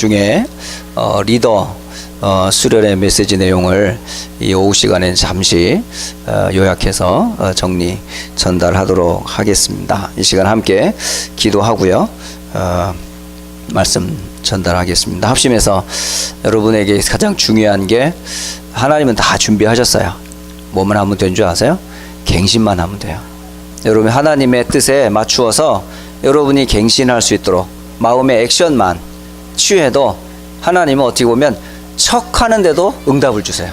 중에 리더 수련의 메시지 내용을 이 오후 시간에 잠시 요약해서 정리 전달하도록 하겠습니다. 이 시간 함께 기도하고요. 말씀 전달하겠습니다. 합심해서 여러분에게 가장 중요한 게 하나님은 다 준비하셨어요. 뭐만 하면 되는 줄 아세요? 갱신만 하면 돼요. 여러분 하나님의 뜻에 맞추어서 여러분이 갱신할 수 있도록 마음의 액션만 취해도 하나님은 어떻게 보면 척 하는데도 응답을 주세요.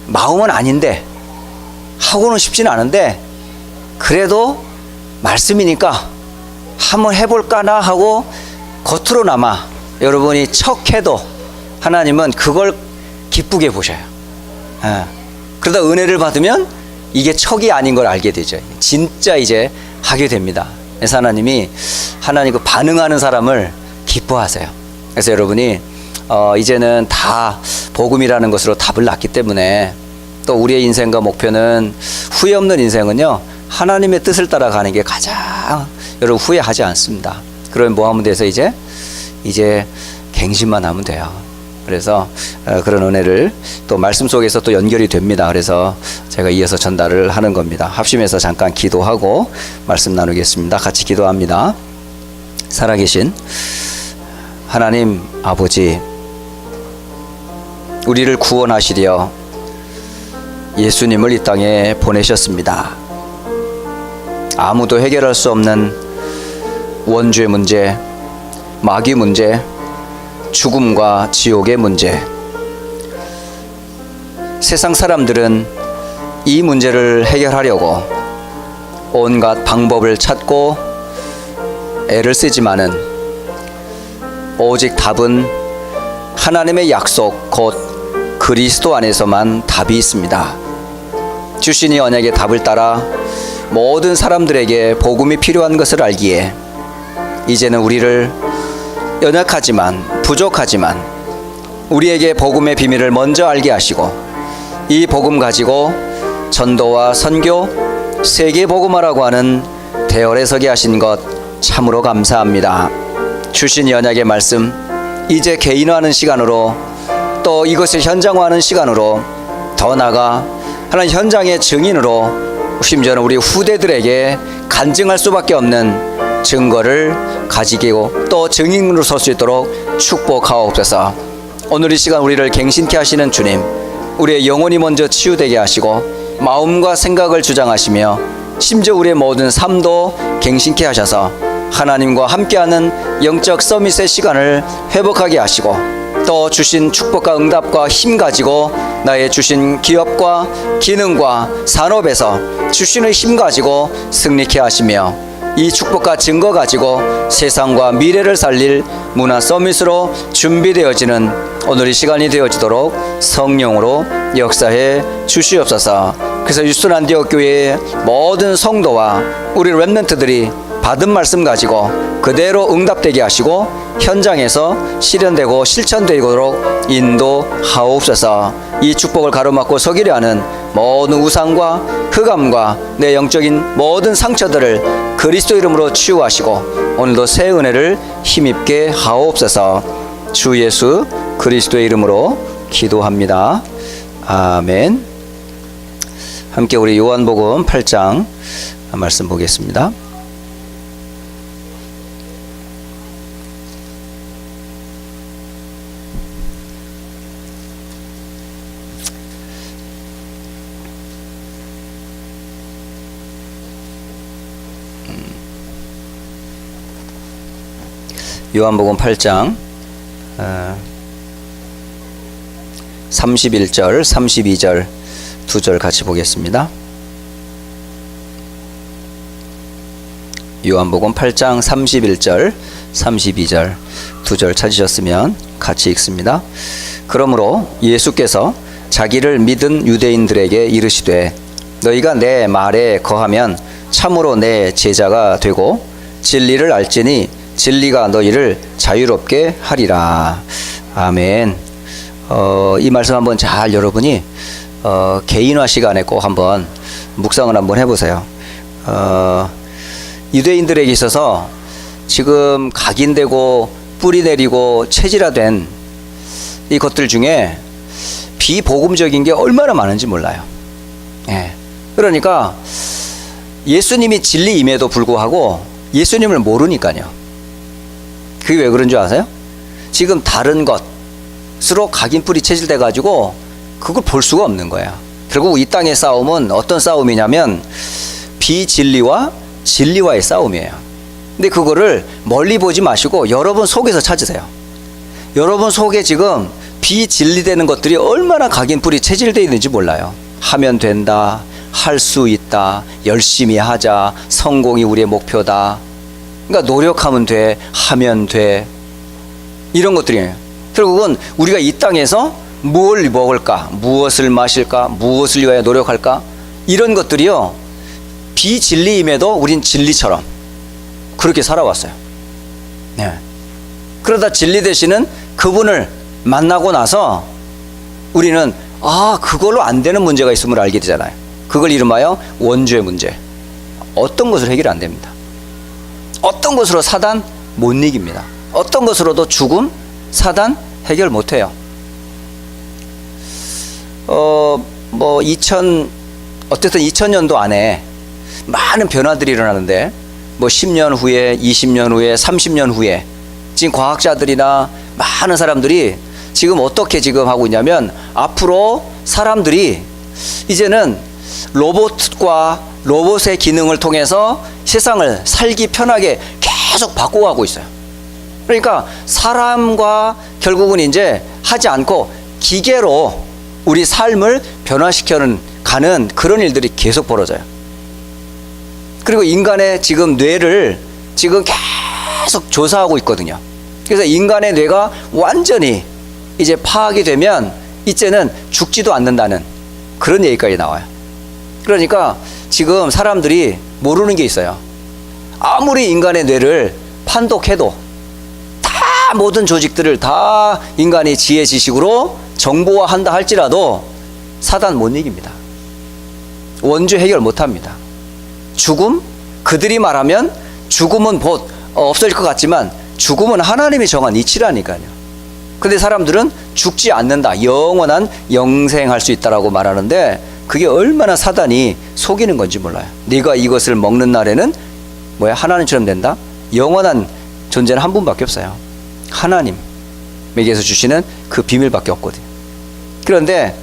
마음은 아닌데 하고는 싶지는 않은데 그래도 말씀이니까 한번 해볼까나 하고 겉으로나마 여러분이 척해도 하나님은 그걸 기쁘게 보셔요. 그러다 은혜를 받으면 이게 척이 아닌 걸 알게 되죠. 진짜 이제 하게 됩니다. 그래서 하나님이 하나님 그 반응하는 사람을 기뻐하세요. 그래서 여러분이 이제는 다 복음이라는 것으로 답을 낳기 때문에 또 우리의 인생과 목표는 후회 없는 인생은요 하나님의 뜻을 따라가는 게 가장 여러분 후회하지 않습니다. 그러면 뭐 하면 돼서 이제 갱신만 하면 돼요. 그래서 그런 은혜를 또 말씀 속에서 또 연결이 됩니다. 그래서 제가 이어서 전달을 하는 겁니다. 합심해서 잠깐 기도하고 말씀 나누겠습니다. 같이 기도합니다. 살아계신 하나님 아버지, 우리를 구원하시려 예수님을 이 땅에 보내셨습니다. 아무도 해결할 수 없는 원죄 문제, 마귀 문제, 죽음과 지옥의 문제. 세상 사람들은 이 문제를 해결하려고 온갖 방법을 찾고 애를 쓰지만은 오직 답은 하나님의 약속 곧 그리스도 안에서만 답이 있습니다. 주신 이 언약의 답을 따라 모든 사람들에게 복음이 필요한 것을 알기에 이제는 우리를 연약하지만 부족하지만 우리에게 복음의 비밀을 먼저 알게 하시고 이 복음 가지고 전도와 선교, 세계 복음화라고 하는 대열에 서게 하신 것 참으로 감사합니다. 주신 이 언약의 말씀 이제 개인화하는 시간으로 또 이것을 현장화하는 시간으로 더 나아가 하나님 현장의 증인으로 심지어는 우리 후대들에게 간증할 수밖에 없는 증거를 가지고 또 증인으로 설 수 있도록 축복하옵소서. 오늘 이 시간 우리를 갱신케 하시는 주님, 우리의 영혼이 먼저 치유되게 하시고 마음과 생각을 주장하시며 심지어 우리의 모든 삶도 갱신케 하셔서 하나님과 함께하는 영적 서밋의 시간을 회복하게 하시고 또 주신 축복과 응답과 힘 가지고 나의 주신 기업과 기능과 산업에서 주시는 힘 가지고 승리케 하시며 이 축복과 증거 가지고 세상과 미래를 살릴 문화 서밋으로 준비되어지는 오늘 이 시간이 되어지도록 성령으로 역사해 주시옵소서. 그래서 유스톤 안디옥 교회의 모든 성도와 우리 렘넌트들이 받은 말씀 가지고 그대로 응답되게 하시고 현장에서 실현되고 실천되도록 인도하옵소서. 이 축복을 가로막고 서기려 하는 모든 우상과 흑암과 내 영적인 모든 상처들을 그리스도 이름으로 치유하시고 오늘도 새 은혜를 힘입게 하옵소서. 주 예수 그리스도의 이름으로 기도합니다. 아멘. 함께 우리 요한복음 8장 말씀 보겠습니다. 요한복음 8장 31절 32절 두 절 같이 보겠습니다. 요한복음 8장 31절 32절 두 절 찾으셨으면 같이 읽습니다. 그러므로 예수께서 자기를 믿은 유대인들에게 이르시되 너희가 내 말에 거하면 참으로 내 제자가 되고 진리를 알지니 진리가 너희를 자유롭게 하리라. 아멘. 이 말씀 한번 잘 여러분이 개인화 시간에 꼭 한번 묵상을 한번 해보세요. 유대인들에게 있어서 지금 각인되고 뿌리 내리고 체질화된 이 것들 중에 비복음적인 게 얼마나 많은지 몰라요. 예. 그러니까 예수님이 진리임에도 불구하고 예수님을 모르니까요. 그게 왜 그런 줄 아세요? 지금 다른 것으로 각인뿌리 체질돼 가지고 그걸 볼 수가 없는 거야. 결국 이 땅의 싸움은 어떤 싸움이냐면 비진리와 진리와의 싸움이에요. 근데 그거를 멀리 보지 마시고 여러분 속에서 찾으세요. 여러분 속에 지금 비진리되는 것들이 얼마나 각인뿌리 체질되어 있는지 몰라요. 하면 된다, 할 수 있다, 열심히 하자, 성공이 우리의 목표다. 그러니까 노력하면 돼, 하면 돼. 이런 것들이에요. 결국은 우리가 이 땅에서 뭘 먹을까, 무엇을 마실까, 무엇을 위하여 노력할까, 이런 것들이요, 비진리임에도 우린 진리처럼 그렇게 살아왔어요. 네. 그러다 진리 되시는 그분을 만나고 나서 우리는 그걸로 안 되는 문제가 있음을 알게 되잖아요. 그걸 이름하여 원죄의 문제. 어떤 것으로 해결 안 됩니다. 어떤 것으로 사단 못 이깁니다. 어떤 것으로도 죽음, 사단 해결 못 해요. 어쨌든 2000년도 안에 많은 변화들이 일어나는데 10년 후에, 20년 후에, 30년 후에 지금 과학자들이나 많은 사람들이 지금 어떻게 지금 하고 있냐면 앞으로 사람들이 이제는 로봇과 로봇의 기능을 통해서 세상을 살기 편하게 계속 바꿔가고 있어요. 그러니까 사람과 결국은 이제 하지 않고 기계로 우리 삶을 변화시켜는 가는 그런 일들이 계속 벌어져요. 그리고 인간의 지금 뇌를 지금 계속 조사하고 있거든요. 그래서 인간의 뇌가 완전히 이제 파악이 되면 이제는 죽지도 않는다는 그런 얘기까지 나와요. 그러니까 지금 사람들이 모르는 게 있어요. 아무리 인간의 뇌를 판독해도 다 모든 조직들을 다 인간이 지혜 지식으로 정보화한다 할지라도 사단 못 이깁니다. 원죄 해결 못 합니다. 죽음? 그들이 말하면 죽음은 곧 없어질 것 같지만 죽음은 하나님이 정한 이치라니까요. 근데 사람들은 죽지 않는다, 영원한 영생할 수 있다라고 말하는데 그게 얼마나 사단이 속이는 건지 몰라요. 네가 이것을 먹는 날에는 하나님처럼 된다? 영원한 존재는 한 분밖에 없어요. 하나님에게서 주시는 그 비밀밖에 없거든요. 그런데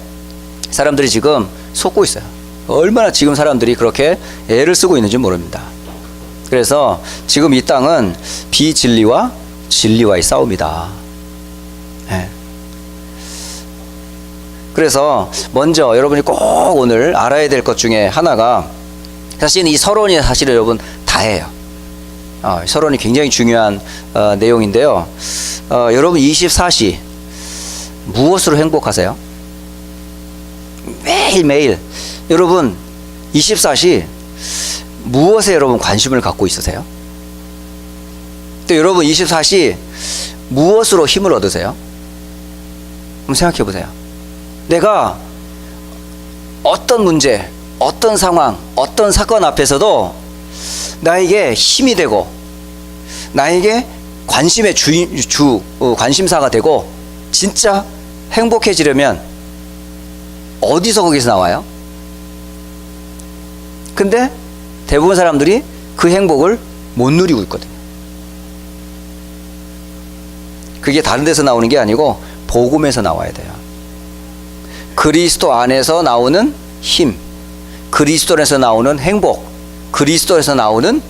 사람들이 지금 속고 있어요. 얼마나 지금 사람들이 그렇게 애를 쓰고 있는지 모릅니다. 그래서 지금 이 땅은 비진리와 진리와의 싸움이다. 네. 그래서 먼저 여러분이 꼭 오늘 알아야 될 것 중에 하나가 사실 이 서론이 사실 여러분 다예요. 서론이 굉장히 중요한 내용인데요. 여러분 24시 무엇으로 행복하세요? 매일매일 여러분 24시 무엇에 여러분 관심을 갖고 있으세요? 또 여러분 24시 무엇으로 힘을 얻으세요? 한번 생각해 보세요. 내가 어떤 문제, 어떤 상황, 어떤 사건 앞에서도 나에게 힘이 되고 나에게 관심의 관심사가 되고 진짜 행복해지려면 어디서 거기서 나와요? 근데 대부분 사람들이 그 행복을 못 누리고 있거든요. 그게 다른 데서 나오는 게 아니고 복음에서 나와야 돼요. 그리스도 안에서 나오는 힘, 그리스도에서 나오는 행복, 그리스도에서 나오는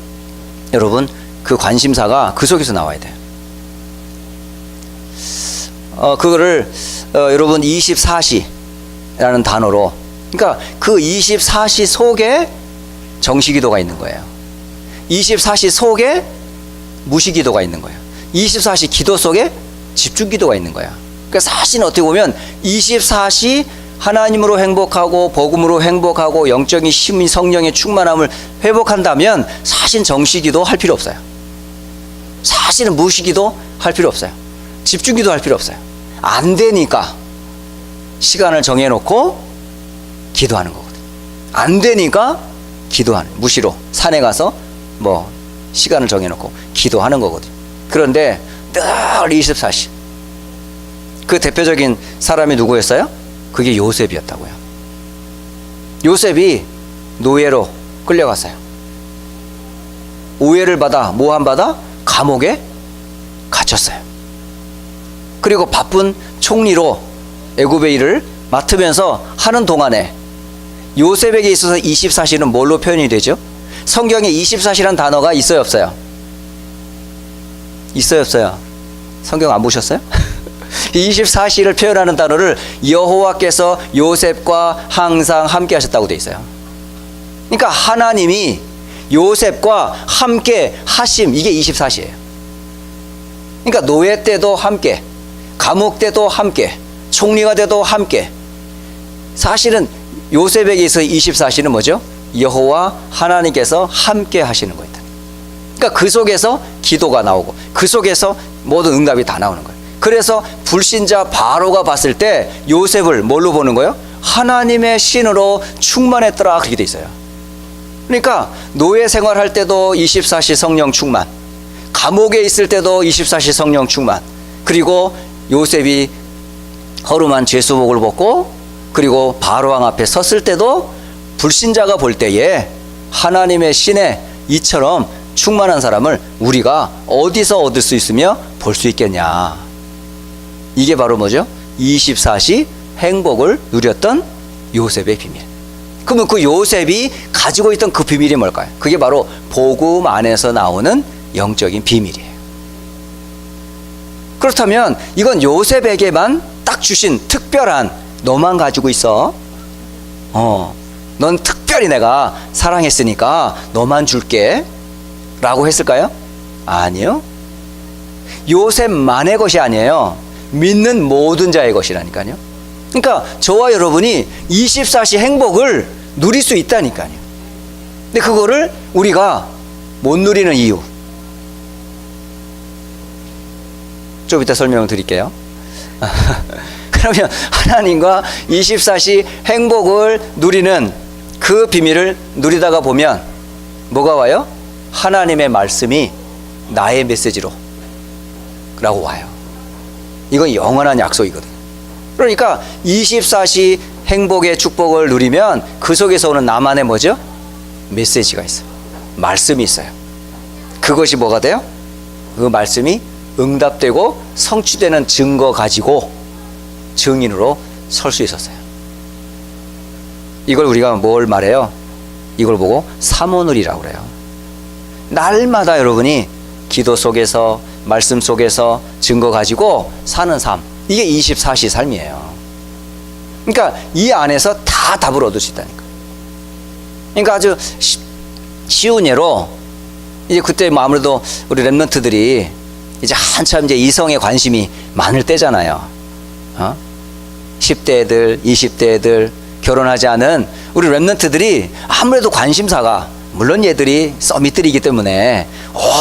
여러분 그 관심사가 그 속에서 나와야 돼요. 그거를 여러분 24시라는 단어로, 그러니까 그 24시 속에 정시기도가 있는 거예요. 24시 속에 무시기도가 있는 거예요. 24시 기도 속에 집중기도가 있는 거예요. 그러니까 사실은 어떻게 보면 24시 하나님으로 행복하고 복음으로 행복하고 영적인 힘이 성령의 충만함을 회복한다면 사실 정시기도 할 필요 없어요. 사실은 무시기도 할 필요 없어요. 집중기도 할 필요 없어요. 안 되니까 시간을 정해놓고 기도하는 거거든요. 안 되니까 기도하는, 무시로 산에 가서 시간을 정해놓고 기도하는 거거든요. 그런데 늘 24시. 그 대표적인 사람이 누구였어요? 그게 요셉이었다고요. 요셉이 노예로 끌려갔어요. 오해를 받아 모함받아 감옥에 갇혔어요. 그리고 바쁜 총리로 애굽의 일을 맡으면서 하는 동안에 요셉에게 있어서 24시는 뭘로 표현이 되죠? 성경에 24시란 단어가 있어요, 없어요? 있어요, 없어요? 성경 안 보셨어요? 24시를 표현하는 단어를 여호와께서 요셉과 항상 함께 하셨다고 되어 있어요. 그러니까 하나님이 요셉과 함께 하심, 이게 24시예요. 그러니까 노예 때도 함께, 감옥 때도 함께, 총리가 돼도 함께. 사실은 요셉에게 있어 24시는 뭐죠? 여호와 하나님께서 함께 하시는 거예요. 그러니까 그 속에서 기도가 나오고 그 속에서 모든 응답이 다 나오는 거예요. 그래서 불신자 바로가 봤을 때 요셉을 뭘로 보는 거예요? 하나님의 신으로 충만했더라, 그렇게 돼 있어요. 그러니까 노예 생활할 때도 24시 성령 충만, 감옥에 있을 때도 24시 성령 충만, 그리고 요셉이 허름한 죄수복을 벗고 그리고 바로왕 앞에 섰을 때도 불신자가 볼 때에 하나님의 신에 이처럼 충만한 사람을 우리가 어디서 얻을 수 있으며 볼 수 있겠냐. 이게 바로 뭐죠? 24시 행복을 누렸던 요셉의 비밀. 그러면 그 요셉이 가지고 있던 그 비밀이 뭘까요? 그게 바로 복음 안에서 나오는 영적인 비밀이에요. 그렇다면 이건 요셉에게만 딱 주신 특별한, 너만 가지고 있어. 넌 특별히 내가 사랑했으니까 너만 줄게 라고 했을까요? 아니요. 요셉만의 것이 아니에요. 믿는 모든 자의 것이라니까요. 그러니까 저와 여러분이 24시 행복을 누릴 수 있다니까요. 근데 그거를 우리가 못 누리는 이유, 좀 이따 설명을 드릴게요. 그러면 하나님과 24시 행복을 누리는 그 비밀을 누리다가 보면 뭐가 와요? 하나님의 말씀이 나의 메시지로 라고 와요. 이건 영원한 약속이거든요. 그러니까 24시 행복의 축복을 누리면 그 속에서 오는 나만의 뭐죠? 메시지가 있어요. 말씀이 있어요. 그것이 뭐가 돼요? 그 말씀이 응답되고 성취되는 증거 가지고 증인으로 설 수 있었어요. 이걸 우리가 뭘 말해요? 이걸 보고 사모늘이라고 그래요. 날마다 여러분이 기도 속에서, 말씀 속에서 증거 가지고 사는 삶, 이게 24시 삶이에요. 그러니까 이 안에서 다 답을 얻을 수 있다니까. 그러니까 아주 쉬운 예로, 이제 그때 뭐 아무래도 우리 랩런트들이 이제 한참 이제 이성에 관심이 많을 때잖아요. 10대 애들, 20대 애들, 결혼하지 않은 우리 랩런트들이 아무래도 관심사가, 물론 얘들이 서밋들이기 때문에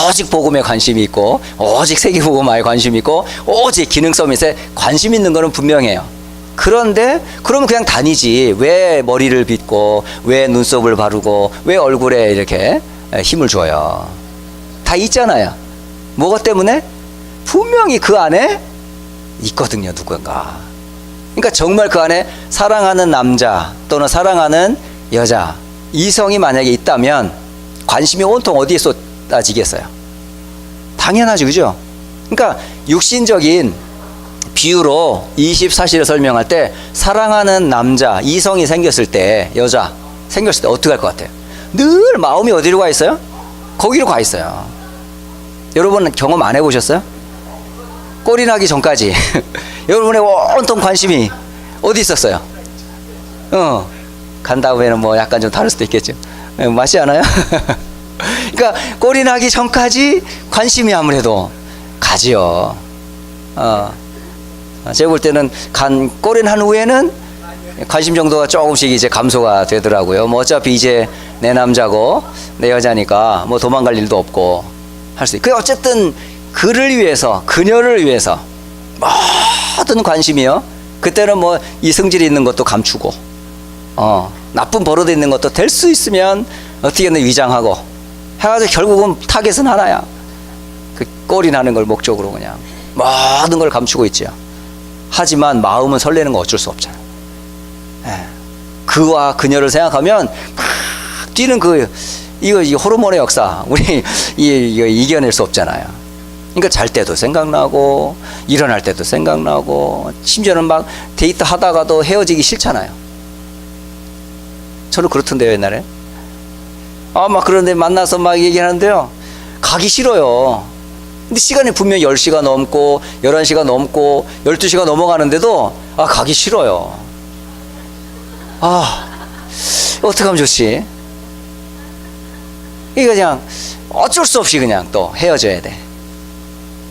오직 복음에 관심이 있고 오직 세계복음화에 관심이 있고 오직 기능 서밋에 관심 있는 거는 분명해요. 그런데 그러면 그냥 다니지 왜 머리를 빗고 왜 눈썹을 바르고 왜 얼굴에 이렇게 힘을 줘요? 다 있잖아요. 뭐가 때문에? 분명히 그 안에 있거든요, 누군가. 그러니까 정말 그 안에 사랑하는 남자 또는 사랑하는 여자, 이성이 만약에 있다면 관심이 온통 어디에 쏟아지겠어요? 당연하죠, 그죠? 그러니까 육신적인 비유로 24시를 설명할 때 사랑하는 남자, 이성이 생겼을 때, 여자 생겼을 때 어떻게 할 것 같아요? 늘 마음이 어디로 가 있어요? 거기로 가 있어요. 여러분 경험 안 해보셨어요? 꼴이 나기 전까지 여러분의 온통 관심이 어디 있었어요? 간 다음에는 뭐 약간 좀 다를 수도 있겠죠. 맞지 않아요? 그러니까 꼴이 나기 전까지 관심이 아무래도 가지요. 제가 볼 때는 꼴이 난 후에는 관심 정도가 조금씩 이제 감소가 되더라고요. 뭐 어차피 이제 내 남자고 내 여자니까 뭐 도망갈 일도 없고 할 수 있고. 어쨌든 그를 위해서, 그녀를 위해서 모든 관심이요. 그때는 뭐 이성질이 있는 것도 감추고, 나쁜 버릇 있는 것도 될 수 있으면 어떻게든 위장하고 해가지고 결국은 타겟은 하나야. 그 꼴이 나는 걸 목적으로 그냥 모든 걸 감추고 있죠. 하지만 마음은 설레는 거 어쩔 수 없잖아요. 예. 그와 그녀를 생각하면 막 뛰는 이거 호르몬의 역사 우리 이거 이겨낼 수 없잖아요. 그러니까 잘 때도 생각나고 일어날 때도 생각나고 심지어는 막 데이트 하다가도 헤어지기 싫잖아요. 저는 그렇던데요 옛날에. 막 그런데 만나서 막 얘기하는데요 가기 싫어요. 근데 시간이 분명 10시가 넘고 11시가 넘고 12시가 넘어가는데도 가기 싫어요. 어떻게 하면 좋지? 이거 그냥 어쩔 수 없이 그냥 또 헤어져야 돼.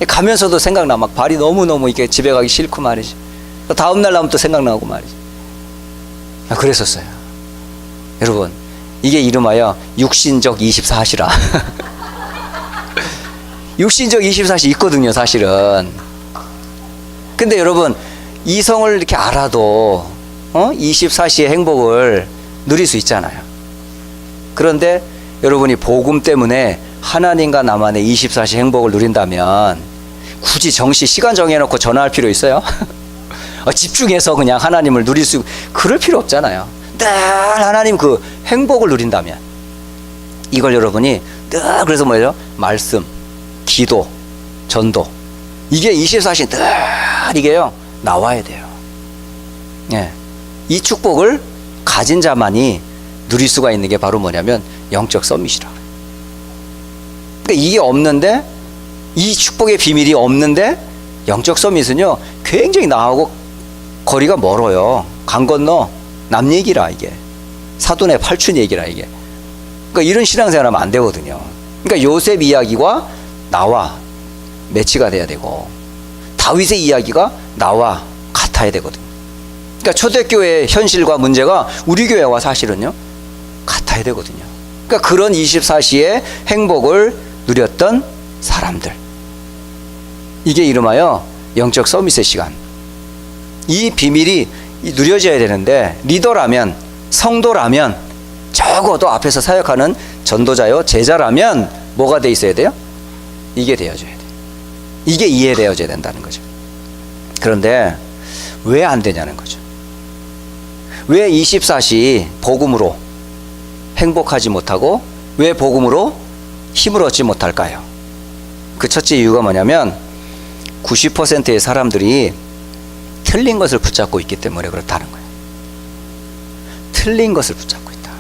가면서도 생각나. 막 발이 너무너무 이게 집에 가기 싫고 말이지. 또 다음날 나면 또 생각나고 말이지. 그랬었어요. 여러분, 이게 이름하여 육신적 24시라. 육신적 24시 있거든요, 사실은. 근데 여러분, 이성을 이렇게 알아도 24시의 행복을 누릴 수 있잖아요. 그런데 여러분이 복음 때문에 하나님과 나만의 24시 행복을 누린다면 굳이 시간 정해놓고 전화할 필요 있어요? 집중해서 그냥 하나님을 누릴 그럴 필요 없잖아요. 늘 하나님 그 행복을 누린다면 이걸 여러분이 늘 그래서 뭐예요? 말씀, 기도, 전도 이게 24시 늘 이게요 나와야 돼요. 예. 이 축복을 가진 자만이 누릴 수가 있는 게 바로 뭐냐면 영적 서밋이라. 그러니까 이게 없는데 이 축복의 비밀이 없는데 영적 서밋은요 굉장히 나하고 거리가 멀어요. 강 건너 남 얘기라 이게 사돈의 팔춘 얘기라 이게. 그러니까 이런 신앙생활하면 안 되거든요. 그러니까 요셉 이야기와 나와 매치가 돼야 되고 다윗의 이야기가 나와 같아야 되거든요. 그러니까 초대교회의 현실과 문제가 우리 교회와 사실은요 같아야 되거든요. 그러니까 그런 24시의 행복을 누렸던 사람들, 이게 이름하여 영적 서밋의 시간. 이 비밀이 누려져야 되는데 리더라면, 성도라면, 적어도 앞에서 사역하는 전도자요 제자라면 뭐가 돼 있어야 돼요? 이게 되어져야 돼요. 이게 이해되어져야 된다는 거죠. 그런데 왜 안 되냐는 거죠. 왜 24시 복음으로 행복하지 못하고 왜 복음으로 힘을 얻지 못할까요? 그 첫째 이유가 뭐냐면 90%의 사람들이 틀린 것을 붙잡고 있기 때문에 그렇다는 거예요. 틀린 것을 붙잡고 있다.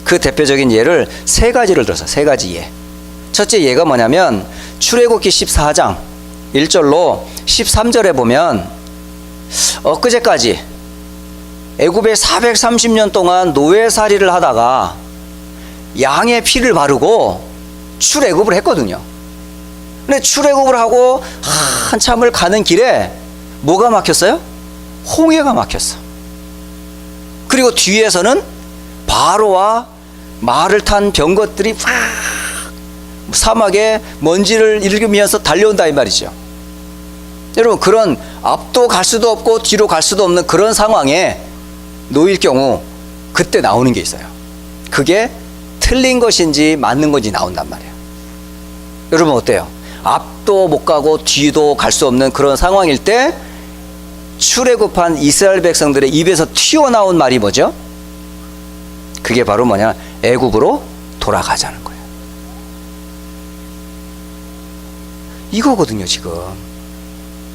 그 대표적인 예를 세 가지를 들어서 세 가지 예. 첫째 예가 뭐냐면 출애굽기 14장 1절로 13절에 보면 엊그제까지 애굽에 430년 동안 노예살이를 하다가 양의 피를 바르고 출애굽을 했거든요. 근데 출애굽을 하고 한참을 가는 길에 뭐가 막혔어요? 홍해가 막혔어. 그리고 뒤에서는 바로와 말을 탄 병것들이 막 사막에 먼지를 일으키면서 달려온다 이 말이죠. 여러분, 그런 앞도 갈 수도 없고 뒤로 갈 수도 없는 그런 상황에 놓일 경우 그때 나오는 게 있어요. 그게 틀린 것인지 맞는 건지 나온단 말이에요. 여러분 어때요? 앞도 못 가고 뒤도 갈 수 없는 그런 상황일 때 출애굽한 이스라엘 백성들의 입에서 튀어나온 말이 뭐죠? 그게 바로 뭐냐? 애굽으로 돌아가자는 거예요. 이거거든요. 지금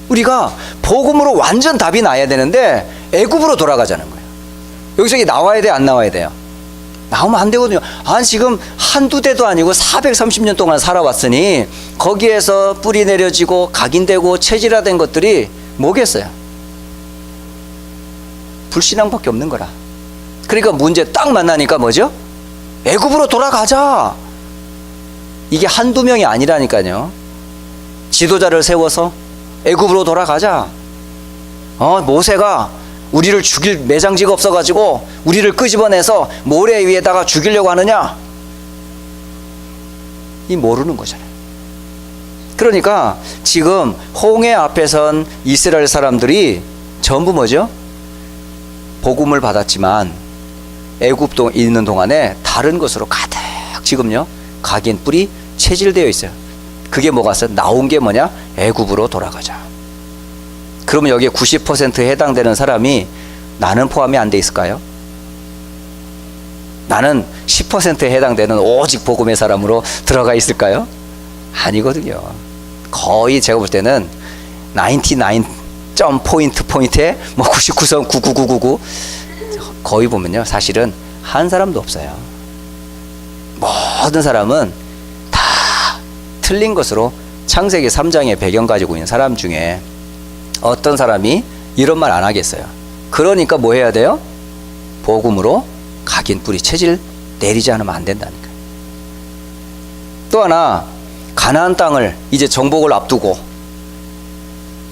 우리가 복음으로 완전 답이 나야 되는데 애굽으로 돌아가자는 거예요. 여기서 이게 나와야 돼, 안 나와야 돼요? 나오면 안 되거든요. 지금 한두 대도 아니고 430년 동안 살아왔으니 거기에서 뿌리 내려지고 각인되고 체질화된 것들이 뭐겠어요? 불신앙밖에 없는 거라. 그러니까 문제 딱 만나니까 뭐죠? 애굽으로 돌아가자. 이게 한두 명이 아니라니까요. 지도자를 세워서 애굽으로 돌아가자. 모세가 우리를 죽일 매장지가 없어가지고 우리를 끄집어내서 모래 위에다가 죽이려고 하느냐? 이 모르는 거잖아요. 그러니까 지금 홍해 앞에 선 이스라엘 사람들이 전부 뭐죠? 복음을 받았지만 애굽도 있는 동안에 다른 것으로 가득 지금요 각인 뿔이 체질되어 있어요. 그게 뭐가 있어요? 나온 게 뭐냐? 애굽으로 돌아가자. 그러면 여기에 90%에 해당되는 사람이 나는 포함이 안 돼 있을까요? 나는 10%에 해당되는 오직 복음의 사람으로 들어가 있을까요? 아니거든요. 거의 제가 볼 때는 99. 점 포인트에 뭐 99.99999 거의 보면요, 사실은 한 사람도 없어요. 모든 사람은 다 틀린 것으로 창세기 3장의 배경 가지고 있는 사람 중에 어떤 사람이 이런 말 안 하겠어요. 그러니까 뭐 해야 돼요? 복음으로 각인 뿌리 체질 내리지 않으면 안 된다니까요. 또 하나, 가나안 땅을 이제 정복을 앞두고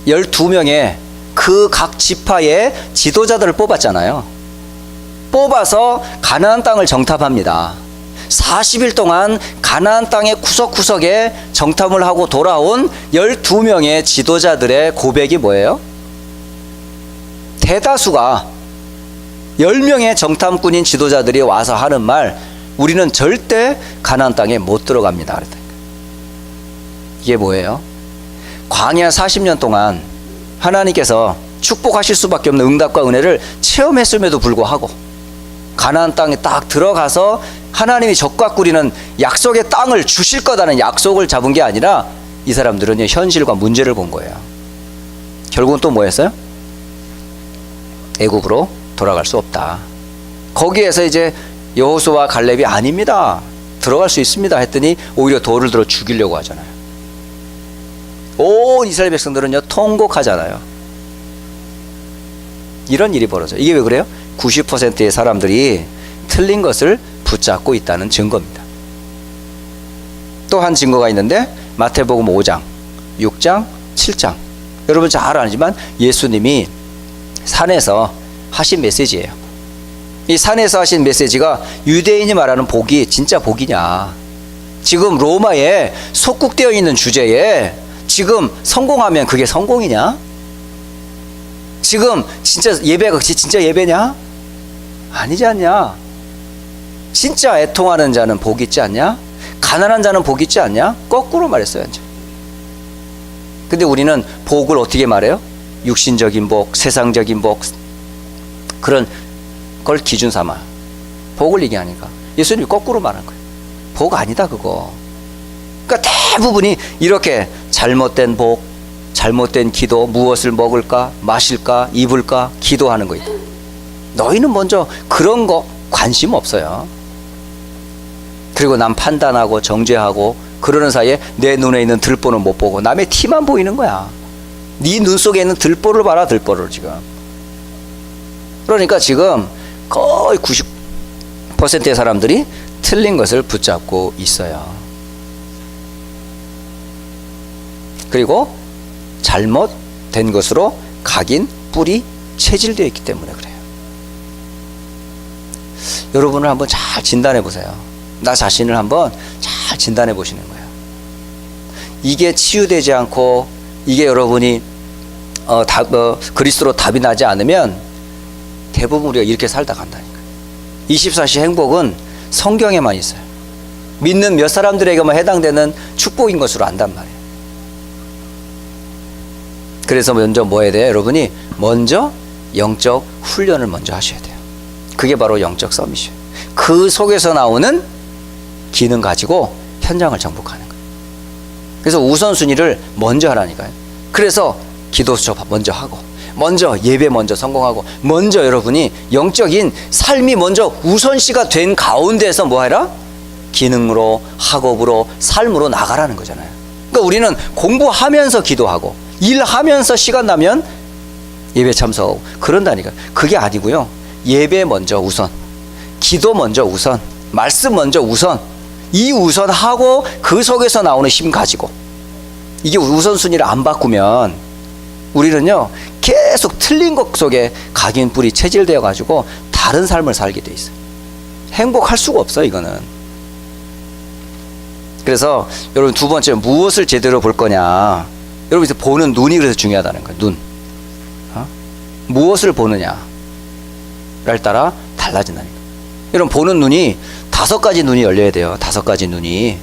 12명의 그 각 지파의 지도자들을 뽑았잖아요. 뽑아서 가나안 땅을 정탐합니다. 40일 동안 가나안 땅의 구석구석에 정탐을 하고 돌아온 12명의 지도자들의 고백이 뭐예요? 대다수가 10명의 정탐꾼인 지도자들이 와서 하는 말, 우리는 절대 가나안 땅에 못 들어갑니다. 그랬다니까. 이게 뭐예요? 광야 40년 동안 하나님께서 축복하실 수밖에 없는 응답과 은혜를 체험했음에도 불구하고 가나안 땅에 딱 들어가서 하나님이 적과 꾸리는 약속의 땅을 주실 거다는 약속을 잡은 게 아니라 이 사람들은 현실과 문제를 본 거예요. 결국은 또 뭐 했어요? 애굽으로 돌아갈 수 없다. 거기에서 이제 여호수아와 갈렙이 아닙니다, 들어갈 수 있습니다 했더니 오히려 돌을 들어 죽이려고 하잖아요. 온 이스라엘 백성들은요 통곡하잖아요. 이런 일이 벌어져요. 이게 왜 그래요? 90%의 사람들이 틀린 것을 붙잡고 있다는 증거입니다. 또 한 증거가 있는데 마태복음 5장, 6장, 7장. 여러분 잘 알지만 예수님이 산에서 하신 메시지예요. 이 산에서 하신 메시지가 유대인이 말하는 복이 진짜 복이냐, 지금 로마에 속국되어 있는 주제에 지금 성공하면 그게 성공이냐? 지금 진짜 예배가 진짜 예배냐? 아니지 않냐? 진짜 애통하는 자는 복 있지 않냐? 가난한 자는 복 있지 않냐? 거꾸로 말했어요. 이제. 근데 우리는 복을 어떻게 말해요? 육신적인 복, 세상적인 복, 그런 걸 기준 삼아 복을 얘기하니까 예수님이 거꾸로 말한 거예요. 복 아니다 그거. 그러니까 대부분이 이렇게 잘못된 복, 잘못된 기도, 무엇을 먹을까, 마실까, 입을까 기도하는 거예요. 너희는 먼저 그런 거 관심 없어요. 그리고 남 판단하고 정죄하고 그러는 사이에 내 눈에 있는 들보는 못 보고 남의 티만 보이는 거야. 네 눈 속에 있는 들보를 봐라, 들보를 지금. 그러니까 지금 거의 90%의 사람들이 틀린 것을 붙잡고 있어요. 그리고 잘못된 것으로 각인, 뿌리, 체질되어 있기 때문에 그래요. 여러분을 한번 잘 진단해 보세요. 나 자신을 한번 잘 진단해 보시는 거예요. 이게 치유되지 않고 이게 여러분이 그리스도로 답이 나지 않으면 대부분 우리가 이렇게 살다 간다니까요. 24시 행복은 성경에만 있어요. 믿는 몇 사람들에게만 해당되는 축복인 것으로 안단 말이에요. 그래서 먼저 뭐 해야 돼요? 여러분이 먼저 영적 훈련을 먼저 하셔야 돼요. 그게 바로 영적 서밋이에요. 그 속에서 나오는 기능 가지고 현장을 정복하는 거예요. 그래서 우선순위를 먼저 하라니까요. 그래서 기도 수업 먼저 하고, 먼저 예배 먼저 성공하고, 먼저 여러분이 영적인 삶이 먼저 우선시가 된 가운데서 뭐 해라? 기능으로, 학업으로, 삶으로 나가라는 거잖아요. 그러니까 우리는 공부하면서 기도하고 일하면서 시간 나면 예배 참석하고 그런다니까. 그게 아니고요. 예배 먼저 우선, 기도 먼저 우선, 말씀 먼저 우선, 이 우선하고 그 속에서 나오는 힘 가지고, 이게 우선순위를 안 바꾸면 우리는요 계속 틀린 것 속에 각인 뿌리 체질되어 가지고 다른 삶을 살게 돼 있어요. 행복할 수가 없어요 이거는. 그래서 여러분 두 번째, 무엇을 제대로 볼 거냐. 여러분 보는 눈이 그래서 중요하다는 거예요. 눈. 무엇을 보느냐를 따라 달라진다니까. 여러분 보는 눈이 5가지 눈이 열려야 돼요. 5가지 눈이.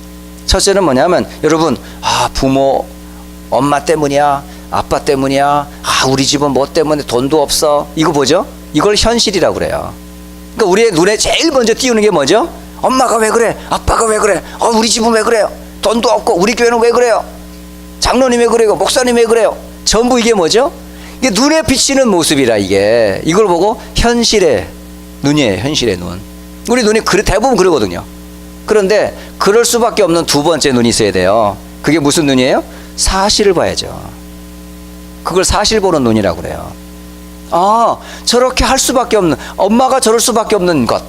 첫째는 뭐냐면, 여러분, 부모, 엄마 때문이야, 아빠 때문이야, 우리 집은 뭐 때문에 돈도 없어, 이거 뭐죠? 이걸 현실이라고 그래요. 그러니까 우리의 눈에 제일 먼저 띄우는 게 뭐죠? 엄마가 왜 그래? 아빠가 왜 그래? 우리 집은 왜 그래요? 돈도 없고 우리 교회는 왜 그래요? 장로님 왜 그래요? 목사님 왜 그래요? 전부 이게 뭐죠? 이게 눈에 비치는 모습이라, 이게. 이걸 보고 현실의 눈이에요. 현실의 눈. 우리 눈이 대부분 그러거든요. 그런데 그럴 수밖에 없는 두 번째 눈이 있어야 돼요. 그게 무슨 눈이에요? 사실을 봐야죠. 그걸 사실 보는 눈이라고 그래요. 저렇게 할 수밖에 없는, 엄마가 저럴 수밖에 없는 것,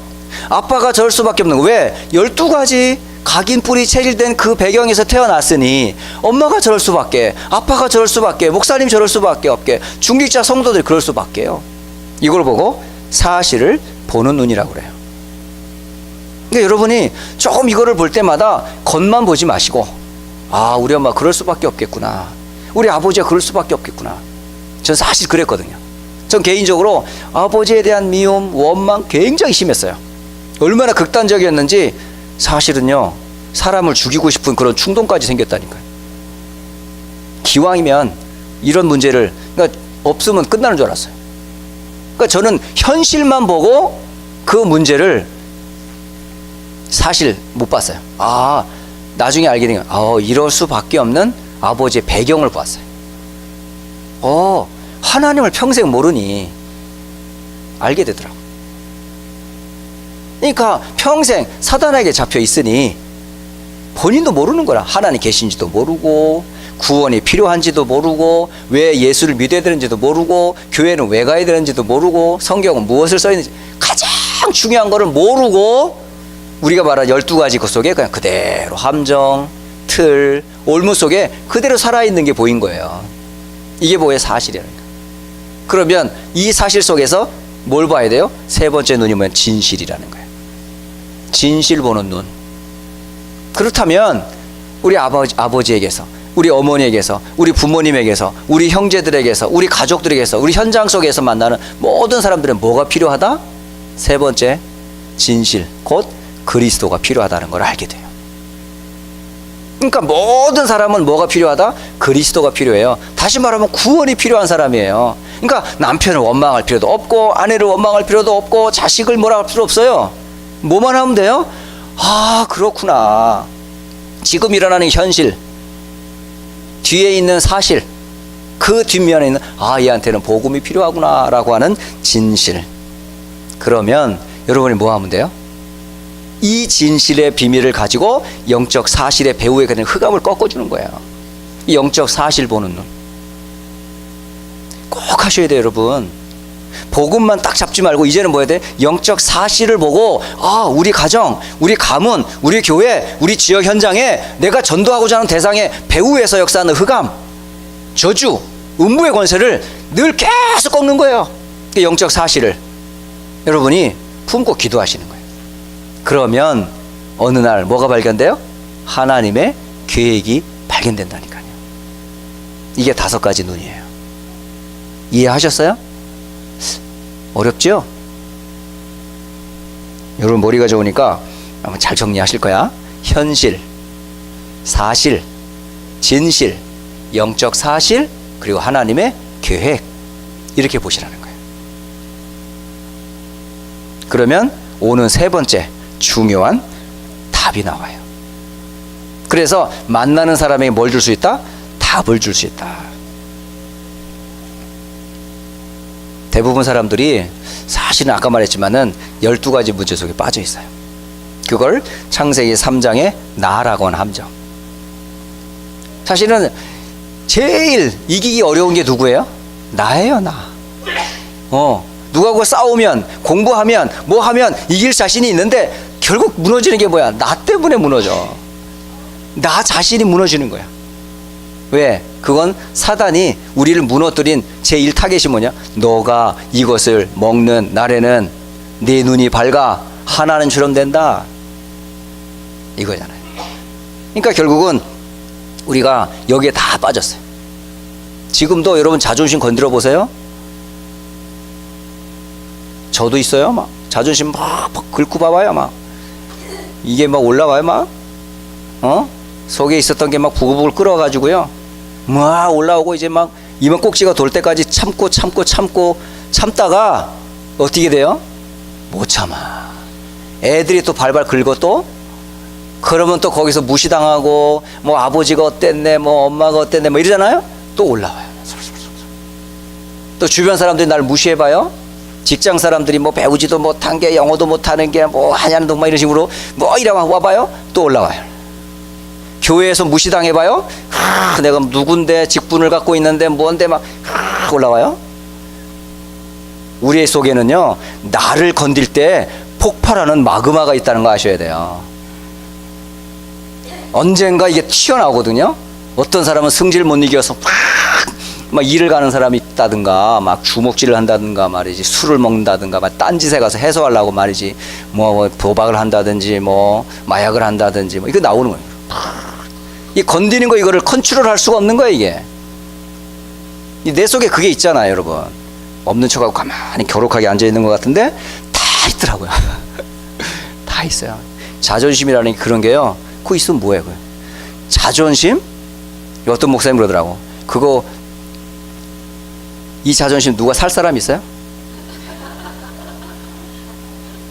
아빠가 저럴 수밖에 없는 것. 왜? 12가지 각인 뿌리 체질된 그 배경에서 태어났으니 엄마가 저럴 수밖에, 아빠가 저럴 수밖에, 목사님 저럴 수밖에 없게, 중직자 성도들이 그럴 수밖에요. 이걸 보고 사실을 보는 눈이라고 그래요. 그러니까 여러분이 조금 이거를 볼 때마다 겉만 보지 마시고, 우리 엄마 그럴 수밖에 없겠구나, 우리 아버지가 그럴 수밖에 없겠구나. 전 사실 그랬거든요. 전 개인적으로 아버지에 대한 미움, 원망 굉장히 심했어요. 얼마나 극단적이었는지, 사실은요, 사람을 죽이고 싶은 그런 충동까지 생겼다니까요. 기왕이면 이런 문제를, 그러니까 없으면 끝나는 줄 알았어요. 그러니까 저는 현실만 보고 그 문제를 사실 못 봤어요. 나중에 알게 된 거, 이럴 수밖에 없는 아버지의 배경을 봤어요. 하나님을 평생 모르니 알게 되더라고요. 그러니까 평생 사단에게 잡혀 있으니 본인도 모르는 거라. 하나님 계신지도 모르고, 구원이 필요한지도 모르고, 왜 예수를 믿어야 되는지도 모르고, 교회는 왜 가야 되는지도 모르고, 성경은 무엇을 써 있는지 가장 중요한 거를 모르고, 우리가 말한 12가지 것 속에 그냥 그대로 함정, 틀, 올무 속에 그대로 살아있는 게 보인 거예요. 이게 뭐예요? 사실이라는 거예요. 그러면 이 사실 속에서 뭘 봐야 돼요? 세 번째 눈이 뭐냐면 진실이라는 거예요. 진실 보는 눈. 그렇다면 우리 아버지에게서, 우리 어머니에게서, 우리 부모님에게서, 우리 형제들에게서, 우리 가족들에게서, 우리 현장 속에서 만나는 모든 사람들은 뭐가 필요하다? 세 번째, 진실, 곧 그리스도가 필요하다는 걸 알게 돼요. 그러니까 모든 사람은 뭐가 필요하다? 그리스도가 필요해요. 다시 말하면 구원이 필요한 사람이에요. 그러니까 남편을 원망할 필요도 없고, 아내를 원망할 필요도 없고, 자식을 뭐라 할 필요 없어요. 뭐만 하면 돼요? 그렇구나. 지금 일어나는 현실, 뒤에 있는 사실, 그 뒷면에 있는 얘한테는 복음이 필요하구나 라고 하는 진실. 그러면 여러분이 뭐 하면 돼요? 이 진실의 비밀을 가지고 영적 사실의 배후에 그냥 흑암을 꺾어주는 거예요. 이 영적 사실 보는 눈 꼭 하셔야 돼요. 여러분, 복음만 딱 잡지 말고 이제는 뭐 해야 돼? 영적 사실을 보고, 우리 가정, 우리 가문, 우리 교회, 우리 지역 현장에 내가 전도하고자 하는 대상의 배후에서 역사하는 흑암, 저주, 음부의 권세를 늘 계속 꺾는 거예요. 그 영적 사실을 여러분이 품고 기도하시는 거예요. 그러면 어느 날 뭐가 발견돼요? 하나님의 계획이 발견된다니까요. 이게 5가지 눈이에요. 이해하셨어요? 어렵죠? 여러분 머리가 좋으니까 한번 잘 정리하실 거야. 현실, 사실, 진실, 영적 사실, 그리고 하나님의 계획, 이렇게 보시라는 거예요. 그러면 오는 세 번째 중요한 답이 나와요. 그래서 만나는 사람에게 뭘 줄 수 있다? 답을 줄 수 있다. 대부분 사람들이 사실은 아까 말했지만은 12가지 문제 속에 빠져 있어요. 그걸 창세기 3장의 나라고 하는 함정. 사실은 제일 이기기 어려운 게 누구예요? 나예요, 나. 누구하고 싸우면, 공부하면, 뭐 하면 이길 자신이 있는데 결국 무너지는 게 뭐야? 나 때문에 무너져. 나 자신이 무너지는 거야. 왜? 그건 사단이 우리를 무너뜨린 제1 타겟이 뭐냐? 너가 이것을 먹는 날에는 네 눈이 밝아 하나는 처럼 된다, 이거잖아요. 그러니까 결국은 우리가 여기에 다 빠졌어요. 지금도 여러분 자존심 건드려 보세요. 저도 있어요. 막 자존심 막 긁고 봐봐요. 막 이게 막 올라와요. 막 속에 있었던 게 막 부글부글 끓어가지고요. 막 올라오고 이제 막 이만 꼭지가 돌 때까지 참다가 어떻게 돼요? 못 참아. 애들이 또 발발 긁어 또 그러면 또 거기서 무시당하고 뭐 아버지가 어땠네 뭐 엄마가 어땠네 뭐 이러잖아요. 또 올라와요. 또 주변 사람들이 날 무시해봐요. 직장 사람들이 뭐 배우지도 못한 게 영어도 못하는 게 뭐 하냐는 동마 이런 식으로 뭐 이러면 와봐요. 또 올라와요. 교회에서 무시당해봐요. 내가 누군데 직분을 갖고 있는데 뭔데 막 올라와요. 우리 속에는요 나를 건들 때 폭발하는 마그마가 있다는 거 아셔야 돼요. 언젠가 이게 튀어나오거든요. 어떤 사람은 승질 못 이겨서 막 일을 가는 사람이 있다든가 막 주먹질을 한다든가 말이지, 술을 먹는다든가 막 딴짓에 가서 해소하려고 말이지 뭐 도박을 한다든지 뭐 마약을 한다든지 뭐 이거 나오는 거예요. 이 건드리는 거 이거를 컨트롤할 수가 없는 거예요. 이게 내 속에 그게 있잖아요. 여러분 없는 척하고 가만히 겨록하게 앉아 있는 것 같은데 다 있더라고요. 다 있어요. 자존심이라는 게 그런 게요. 그거 있으면 뭐예요? 그거? 자존심? 어떤 목사님 그러더라고. 그거 이 자존심 누가 살 사람 있어요?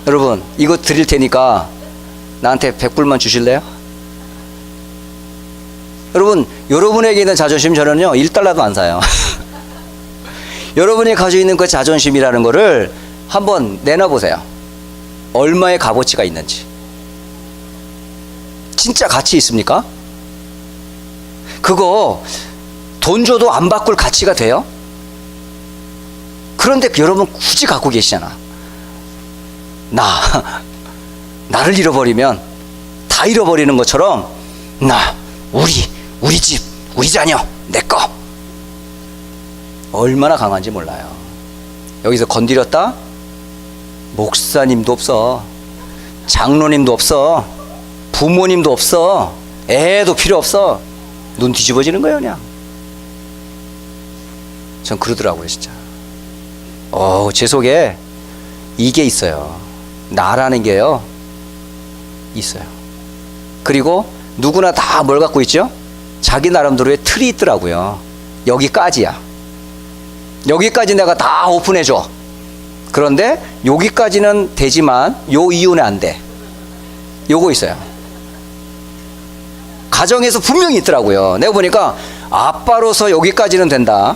여러분 이거 드릴 테니까 나한테 100불만 주실래요? 여러분 여러분에게 있는 자존심 저는요 1달러도 안 사요. 여러분이 가지고 있는 그 자존심이라는 거를 한번 내놔보세요. 얼마의 값어치가 있는지. 진짜 가치 있습니까? 그거 돈 줘도 안 바꿀 가치가 돼요? 그런데 여러분 굳이 갖고 계시잖아. 나를 잃어버리면 다 잃어버리는 것처럼 우리 집, 우리 자녀, 내 거. 얼마나 강한지 몰라요. 여기서 건드렸다? 목사님도 없어. 장로님도 없어. 부모님도 없어. 애도 필요 없어. 눈 뒤집어지는 거예요 그냥. 전 그러더라고요 진짜. 제 속에 이게 있어요. 나라는 게요 있어요. 그리고 누구나 다 뭘 갖고 있죠? 자기 나름대로의 틀이 있더라고요. 여기까지야. 여기까지 내가 다 오픈해줘. 그런데 여기까지는 되지만 요 이유는 안 돼. 요거 있어요. 가정에서 분명히 있더라고요. 내가 보니까 아빠로서 여기까지는 된다.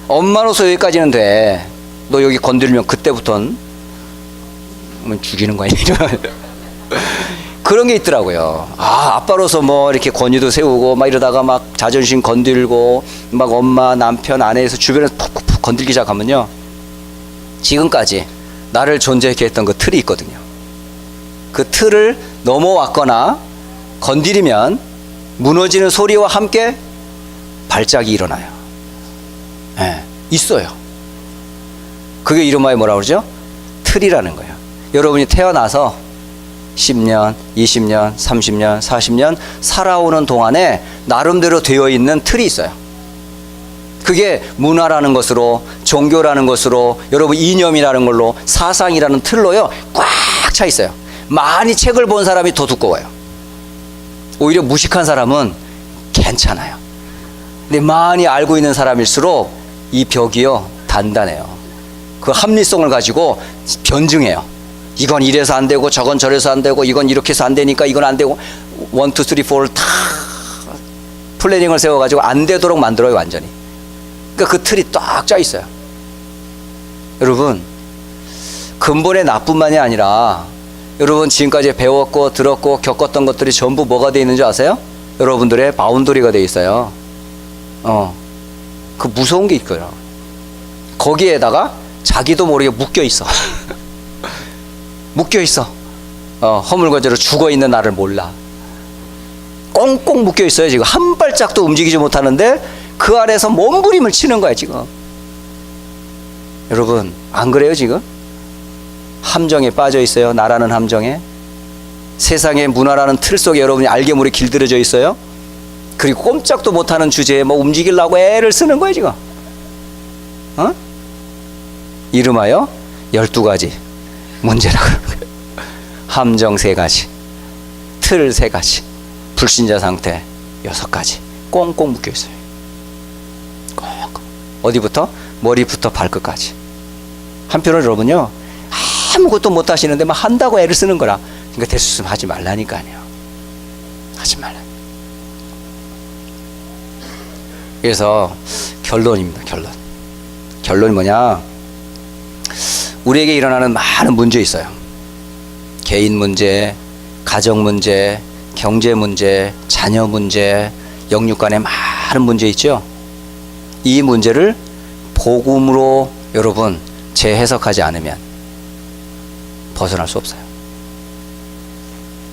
엄마로서 여기까지는 돼. 너 여기 건드리면 그때부터는 죽이는 거야. 그런 게 있더라고요. 아빠로서 뭐 이렇게 권위도 세우고 막 이러다가 막 자존심 건들고 막 엄마, 남편, 아내에서 주변에서 푹푹 건들기 시작하면요. 지금까지 나를 존재하게 했던 그 틀이 있거든요. 그 틀을 넘어왔거나 건드리면 무너지는 소리와 함께 발작이 일어나요. 네, 있어요. 그게 이름하여 뭐라고 그러죠? 틀이라는 거예요. 여러분이 태어나서 10년, 20년, 30년, 40년 살아오는 동안에 나름대로 되어 있는 틀이 있어요. 그게 문화라는 것으로, 종교라는 것으로, 여러분 이념이라는 걸로, 사상이라는 틀로요 꽉 차 있어요. 많이 책을 본 사람이 더 두꺼워요. 오히려 무식한 사람은 괜찮아요. 근데 많이 알고 있는 사람일수록 이 벽이요 단단해요. 그 합리성을 가지고 변증해요. 이건 이래서 안 되고 저건 저래서 안 되고 이건 이렇게 해서 안 되니까 이건 안 되고 1, 2, 3, 4를 다 플래닝을 세워가지고 안 되도록 만들어요 완전히. 그러니까 그 틀이 딱 짜 있어요. 여러분 근본의 나뿐만이 아니라 여러분 지금까지 배웠고 들었고 겪었던 것들이 전부 뭐가 되어 있는 줄 아세요? 여러분들의 바운더리가 되어 있어요. 그 무서운 게 있고요. 거기에다가 자기도 모르게 묶여 있어. 묶여 있어. 허물건조로 죽어 있는 나를 몰라. 꽁꽁 묶여 있어요. 지금 한 발짝도 움직이지 못하는데 그 안에서 몸부림을 치는 거야 지금. 여러분 안 그래요 지금? 함정에 빠져 있어요. 나라는 함정에. 세상의 문화라는 틀 속에 여러분이 알게 모르게 길들여져 있어요. 그리고 꼼짝도 못하는 주제에 뭐 움직이려고 애를 쓰는 거예요 지금. 이름하여 12가지 문제라고 그러는 거예요. 함정 3가지, 틀 3가지, 불신자 상태 6가지 꽁꽁 묶여 있어요. 꼭 어디부터? 머리부터 발끝까지. 한편으로 여러분요, 아무것도 못 하시는데 막 한다고 애를 쓰는 거라. 그러니까 될 수 있으면 하지 말라니까요. 하지 말라. 그래서 결론입니다. 결론이 뭐냐? 우리에게 일어나는 많은 문제 있어요. 개인 문제, 가정 문제, 경제 문제, 자녀 문제, 영육 간의 많은 문제 있죠. 이 문제를 복음으로 여러분 재해석하지 않으면 벗어날 수 없어요.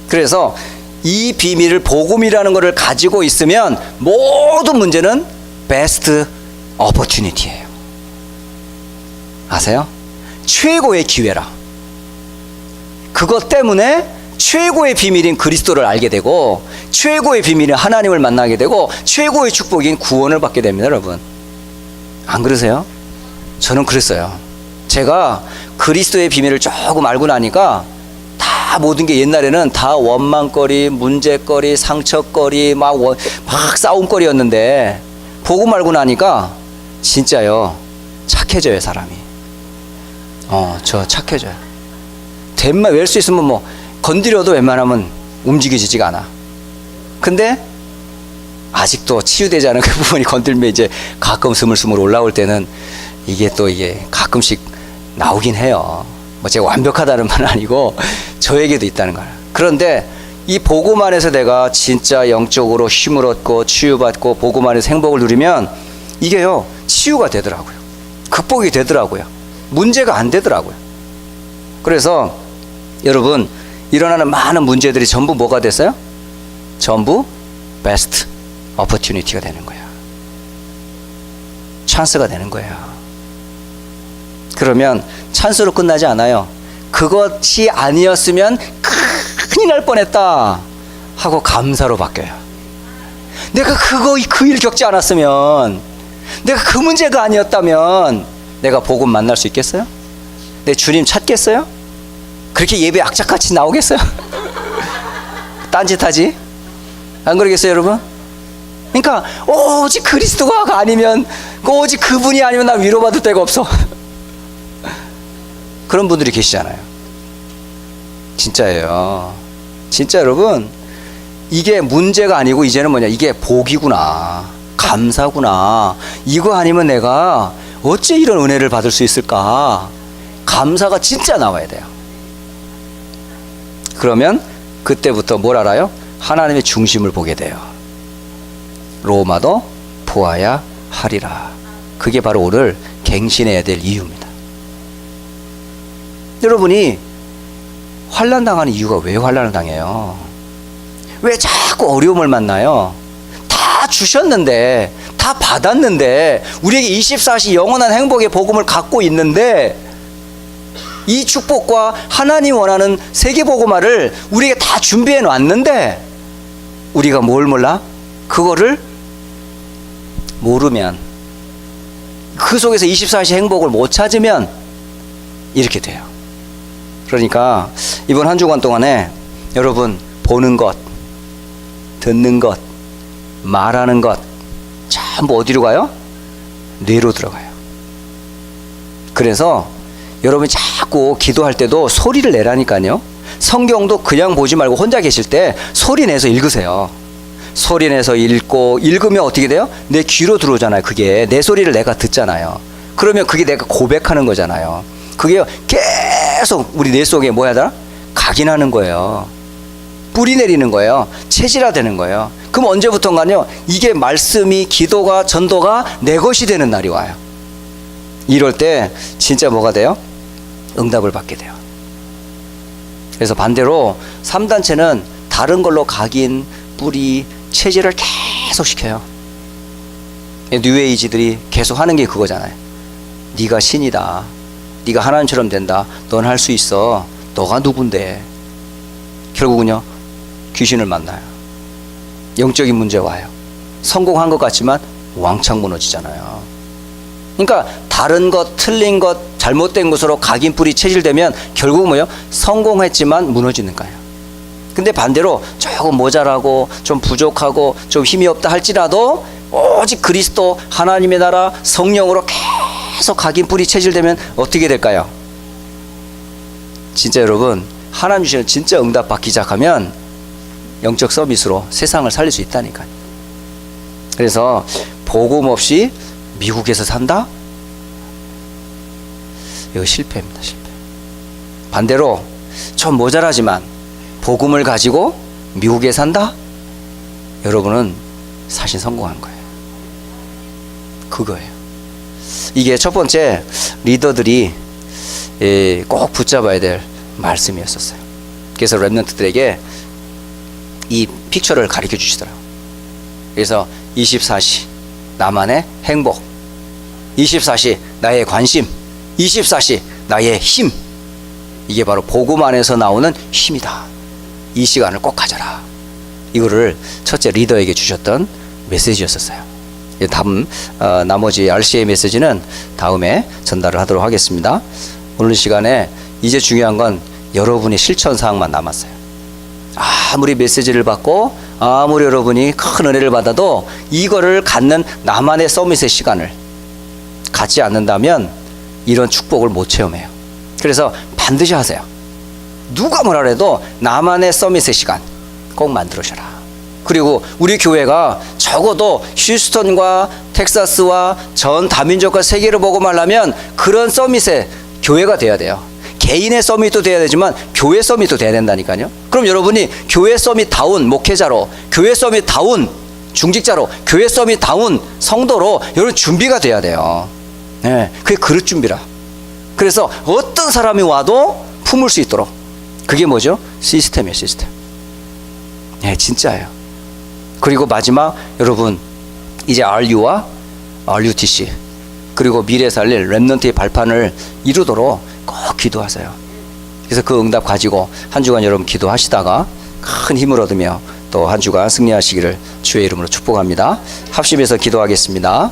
그래서 이 비밀을, 복음이라는 것을 가지고 있으면 모든 문제는 베스트 오퍼튜니티예요. 아세요? 최고의 기회라. 그것 때문에 최고의 비밀인 그리스도를 알게 되고, 최고의 비밀인 하나님을 만나게 되고, 최고의 축복인 구원을 받게 됩니다. 여러분, 안 그러세요? 저는 그랬어요. 제가 그리스도의 비밀을 조금 알고 나니까 다 모든 게 옛날에는 다 원망거리, 문제거리, 상처거리, 막 싸움거리였는데, 복음 알고 나니까 진짜요, 착해져요, 사람이. 저 착해져요. 된만 웰 수 있으면 뭐 건드려도 웬만하면 움직여지지가 않아. 근데 아직도 치유되지 않은 그 부분이 건들면 이제 가끔 스물스물 올라올 때는 이게 가끔씩 나오긴 해요. 뭐 제가 완벽하다는 말은 아니고 저에게도 있다는 거예요. 그런데 이 복음 안에서 내가 진짜 영적으로 힘을 얻고 치유받고 복음 안에서 행복을 누리면 이게요, 치유가 되더라고요. 극복이 되더라고요. 문제가 안 되더라고요. 그래서 여러분, 일어나는 많은 문제들이 전부 뭐가 됐어요? 전부 베스트 오퍼튜니티가 되는 거야. 찬스가 되는 거야. 그러면 찬스로 끝나지 않아요. 그것이 아니었으면 큰일 날 뻔했다 하고 감사로 바뀌어요. 내가 그 일 겪지 않았으면, 내가 그 문제가 아니었다면 내가 복음 만날 수 있겠어요? 내 주님 찾겠어요? 그렇게 예배 악착같이 나오겠어요? 딴짓하지? 안 그러겠어요, 여러분? 그러니까 오직 그리스도가 아니면, 오직 그분이 아니면 나 위로받을 데가 없어. 그런 분들이 계시잖아요. 진짜예요. 진짜 여러분, 이게 문제가 아니고 이제는 뭐냐, 이게 복이구나, 감사구나. 이거 아니면 내가 어째 이런 은혜를 받을 수 있을까? 감사가 진짜 나와야 돼요. 그러면 그때부터 뭘 알아요? 하나님의 중심을 보게 돼요. 로마도 보아야 하리라. 그게 바로 오늘 갱신해야 될 이유입니다. 여러분이 환난 당하는 이유가 왜 환난을 당해요? 왜 자꾸 어려움을 만나요? 다 주셨는데, 다 받았는데, 우리에게 24시 영원한 행복의 복음을 갖고 있는데, 이 축복과 하나님 원하는 세계복음화를 우리에게 다 준비해 놨는데 우리가 뭘 몰라? 그거를 모르면, 그 속에서 24시 행복을 못 찾으면 이렇게 돼요. 그러니까 이번 한 주간 동안에 여러분, 보는 것, 듣는 것, 말하는 것 전부 어디로 가요? 뇌로 들어가요. 그래서 여러분이 자꾸 기도할 때도 소리를 내라니까요. 성경도 그냥 보지 말고 혼자 계실 때 소리 내서 읽으세요. 소리 내서 읽으면 어떻게 돼요? 내 귀로 들어오잖아요. 그게 내 소리를 내가 듣잖아요. 그러면 그게 내가 고백하는 거잖아요. 그게 계속 우리 뇌 속에 뭐 하더라? 각인하는 거예요. 뿌리 내리는 거예요. 체질화되는 거예요. 그럼 언제부턴가요, 이게 말씀이, 기도가, 전도가 내 것이 되는 날이 와요. 이럴 때 진짜 뭐가 돼요? 응답을 받게 돼요. 그래서 반대로 3단체는 다른 걸로 각인, 뿌리, 체질을 계속 시켜요. 뉴에이지들이 계속 하는 게 그거잖아요. 네가 신이다, 네가 하나님처럼 된다, 넌 할 수 있어, 너가 누군데. 결국은요, 귀신을 만나요. 영적인 문제 와요. 성공한 것 같지만 왕창 무너지잖아요. 그러니까 다른 것, 틀린 것, 잘못된 것으로 각인, 뿌리, 체질되면 결국은 뭐예요? 성공했지만 무너지는 거예요. 근데 반대로 조금 모자라고 좀 부족하고 좀 힘이 없다 할지라도 오직 그리스도 하나님의 나라 성령으로 계속 각인 뿌리 체질되면 어떻게 될까요? 진짜 여러분, 하나님 주시는 진짜 응답 받기 시작하면 영적 서밋으로 세상을 살릴 수 있다니까요. 그래서 복음 없이 미국에서 산다? 이거 실패입니다. 실패. 반대로 좀 모자라지만 복음을 가지고 미국에 산다? 여러분은 사실 성공한 거예요. 그거예요. 이게 첫 번째 리더들이 꼭 붙잡아야 될 말씀이었었어요. 그래서 랩런트들에게 이 픽처를 가르쳐 주시더라고요. 그래서 24시 나만의 행복, 24시 나의 관심, 24시 나의 힘, 이게 바로 복음 안에서 나오는 힘이다. 이 시간을 꼭 가져라. 이거를 첫째 리더에게 주셨던 메시지였었어요. 다음 나머지 RCA 메시지는 다음에 전달을 하도록 하겠습니다. 오늘 시간에 이제 중요한 건 여러분의 실천 사항만 남았어요. 아무리 메시지를 받고 아무리 여러분이 큰 은혜를 받아도 이거를 갖는 나만의 서밋의 시간을 갖지 않는다면 이런 축복을 못 체험해요. 그래서 반드시 하세요. 누가 뭐라 해도 나만의 서밋의 시간 꼭 만들어셔라. 그리고 우리 교회가 적어도 휴스턴과 텍사스와 전 다민족과 세계를 보고 말하면 그런 서밋의 교회가 돼야 돼요. 개인의 서밋도 돼야 되지만 교회 서밋도 돼야 된다니까요. 그럼 여러분이 교회 서밋다운 목회자로, 교회 서밋다운 중직자로, 교회 서밋다운 성도로 여러분 준비가 돼야 돼요. 네, 그게 그릇 준비라. 그래서 어떤 사람이 와도 품을 수 있도록. 그게 뭐죠? 시스템이에요. 시스템. 네, 진짜예요. 그리고 마지막 여러분 이제 RU와 RUTC 그리고 미래 살릴 렘넌트의 발판을 이루도록 꼭 기도하세요. 그래서 그 응답 가지고 한 주간 여러분 기도하시다가 큰 힘을 얻으며 또 한 주간 승리하시기를 주의 이름으로 축복합니다. 합심해서 기도하겠습니다.